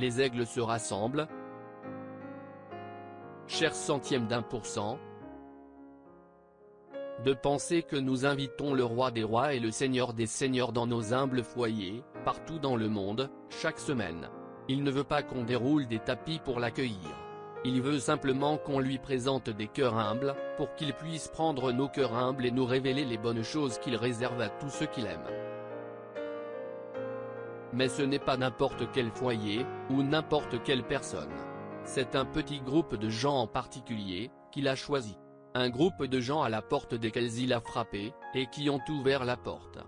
les aigles se rassemblent. Cher centième d'1%, de penser que nous invitons le roi des rois et le seigneur des seigneurs dans nos humbles foyers, partout dans le monde, chaque semaine. Il ne veut pas qu'on déroule des tapis pour l'accueillir. Il veut simplement qu'on lui présente des cœurs humbles, pour qu'il puisse prendre nos cœurs humbles et nous révéler les bonnes choses qu'il réserve à tous ceux qu'il aime. Mais ce n'est pas n'importe quel foyer, ou n'importe quelle personne. C'est un petit groupe de gens en particulier, qu'il a choisi. Un groupe de gens à la porte desquels il a frappé, et qui ont ouvert la porte.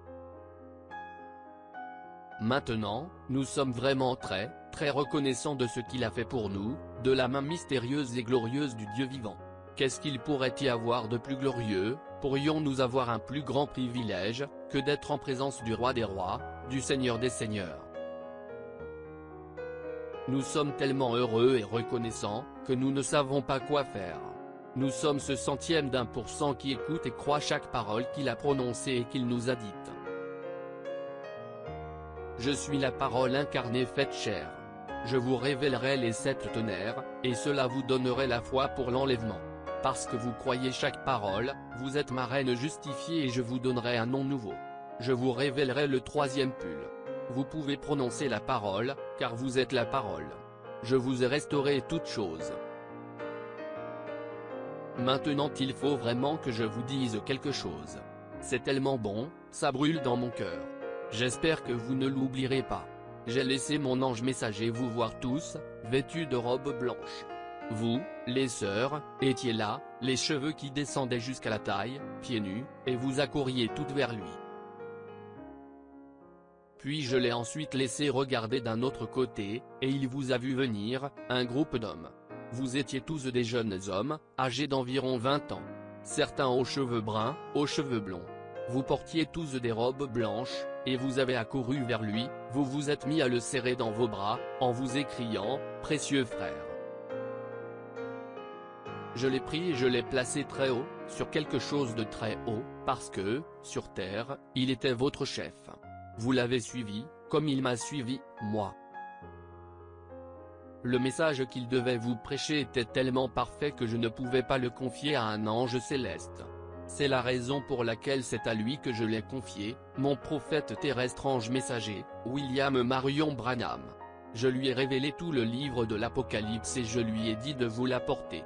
Maintenant, nous sommes vraiment très reconnaissants de ce qu'il a fait pour nous, de la main mystérieuse et glorieuse du Dieu vivant. Qu'est-ce qu'il pourrait y avoir de plus glorieux? Pourrions-nous avoir un plus grand privilège, que d'être en présence du roi des rois, du Seigneur des seigneurs? Nous sommes tellement heureux et reconnaissants, que nous ne savons pas quoi faire. Nous sommes ce centième d'1% qui écoute et croit chaque parole qu'il a prononcée et qu'il nous a dite. Je suis la parole incarnée faite chair. Je vous révélerai les 7 tonnerres, et cela vous donnerait la foi pour l'enlèvement. Parce que vous croyez chaque parole, vous êtes ma reine justifiée et je vous donnerai un nom nouveau. Je vous révélerai le 3e pull. Vous pouvez prononcer la parole, car vous êtes la parole. Je vous ai restauré toutes choses. Maintenant il faut vraiment que je vous dise quelque chose. C'est tellement bon, ça brûle dans mon cœur. J'espère que vous ne l'oublierez pas. J'ai laissé mon ange messager vous voir tous, vêtus de robes blanches. Vous, les sœurs, étiez là, les cheveux qui descendaient jusqu'à la taille, pieds nus, et vous accouriez toutes vers lui. Puis je l'ai ensuite laissé regarder d'un autre côté, et il vous a vu venir, un groupe d'hommes. Vous étiez tous des jeunes hommes, âgés d'environ 20 ans. Certains aux cheveux bruns, aux cheveux blonds. Vous portiez tous des robes blanches, et vous avez accouru vers lui, vous vous êtes mis à le serrer dans vos bras, en vous écriant, « Précieux frère ». Je l'ai pris et je l'ai placé très haut, sur quelque chose de très haut, parce que, sur terre, il était votre chef. Vous l'avez suivi, comme il m'a suivi, moi. Le message qu'il devait vous prêcher était tellement parfait que je ne pouvais pas le confier à un ange céleste. C'est la raison pour laquelle c'est à lui que je l'ai confié, mon prophète terrestre ange messager, William Marion Branham. Je lui ai révélé tout le livre de l'Apocalypse et je lui ai dit de vous l'apporter.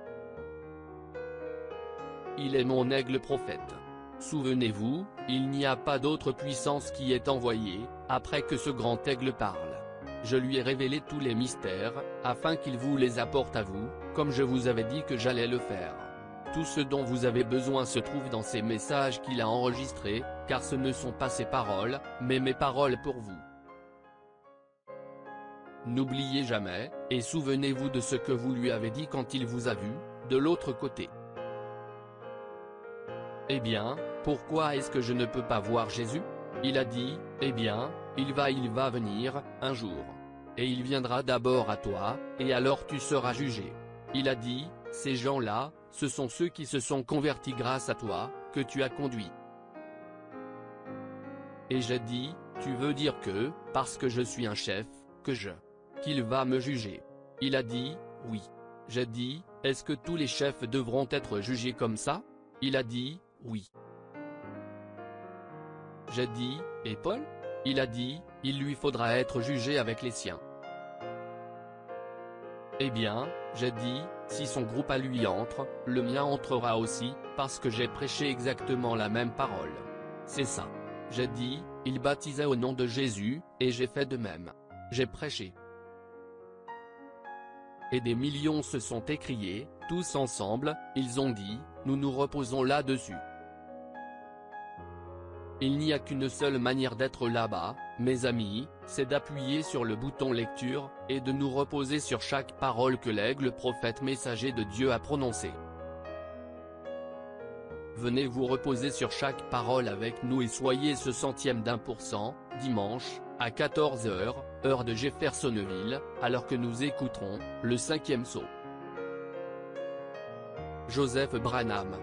Il est mon aigle prophète. Souvenez-vous, il n'y a pas d'autre puissance qui est envoyée, après que ce grand aigle parle. Je lui ai révélé tous les mystères, afin qu'il vous les apporte à vous, comme je vous avais dit que j'allais le faire. Tout ce dont vous avez besoin se trouve dans ces messages qu'il a enregistrés, car ce ne sont pas ses paroles, mais mes paroles pour vous. N'oubliez jamais, et souvenez-vous de ce que vous lui avez dit quand il vous a vu, de l'autre côté. Eh bien, pourquoi est-ce que je ne peux pas voir Jésus? Il a dit, eh bien, il va venir, un jour. Et il viendra d'abord à toi, et alors tu seras jugé. Il a dit, ces gens-là, ce sont ceux qui se sont convertis grâce à toi, que tu as conduit. Et j'ai dit, tu veux dire que, parce que je suis un chef, qu'il va me juger. Il a dit, oui. J'ai dit, est-ce que tous les chefs devront être jugés comme ça? Il a dit, oui. J'ai dit, et Paul? Il a dit, il lui faudra être jugé avec les siens. Eh bien, j'ai dit, si son groupe à lui entre, le mien entrera aussi, parce que j'ai prêché exactement la même parole. C'est ça. J'ai dit, il baptisait au nom de Jésus, et j'ai fait de même. J'ai prêché. Et des millions se sont écriés, tous ensemble, ils ont dit, nous nous reposons là-dessus. Il n'y a qu'une seule manière d'être là-bas, mes amis, c'est d'appuyer sur le bouton lecture, et de nous reposer sur chaque parole que l'aigle prophète messager de Dieu a prononcée. Venez vous reposer sur chaque parole avec nous et soyez ce centième d'1%, dimanche, à 14 h, heure de Jeffersonville, alors que nous écouterons, le 5e sceau. Joseph Branham.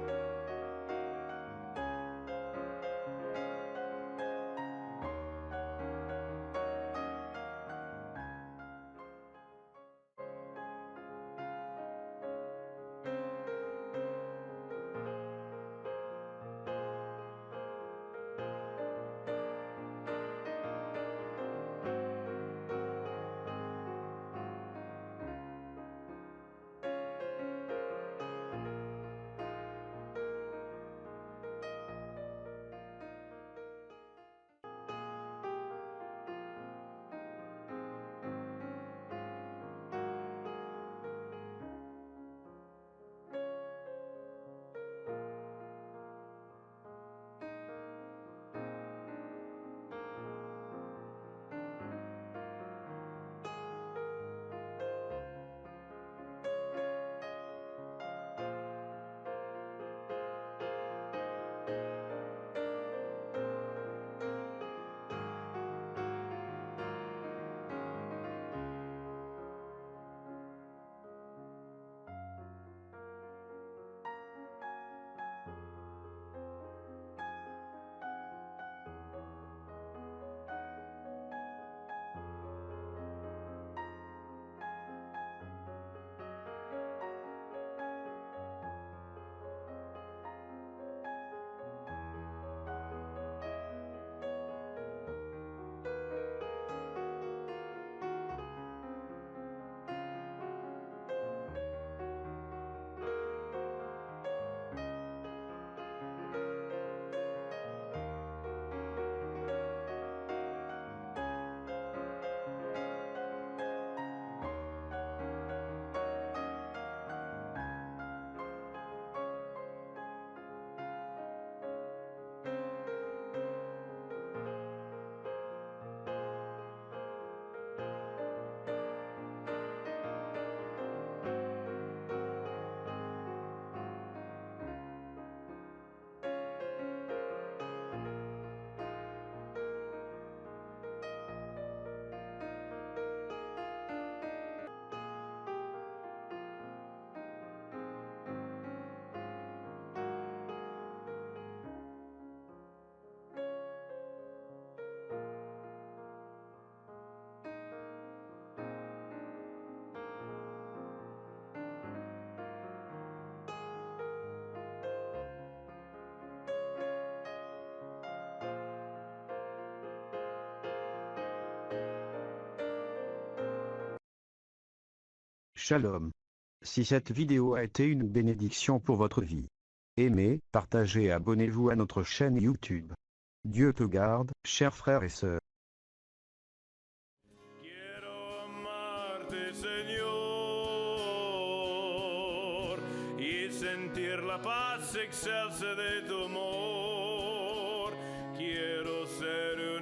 Shalom. Si cette vidéo a été une bénédiction pour votre vie, aimez, partagez et abonnez-vous à notre chaîne YouTube. Dieu te garde, chers frères et sœurs. Quiero amarte, Señor, y sentir la paz excelsa de tu amor. Quiero ser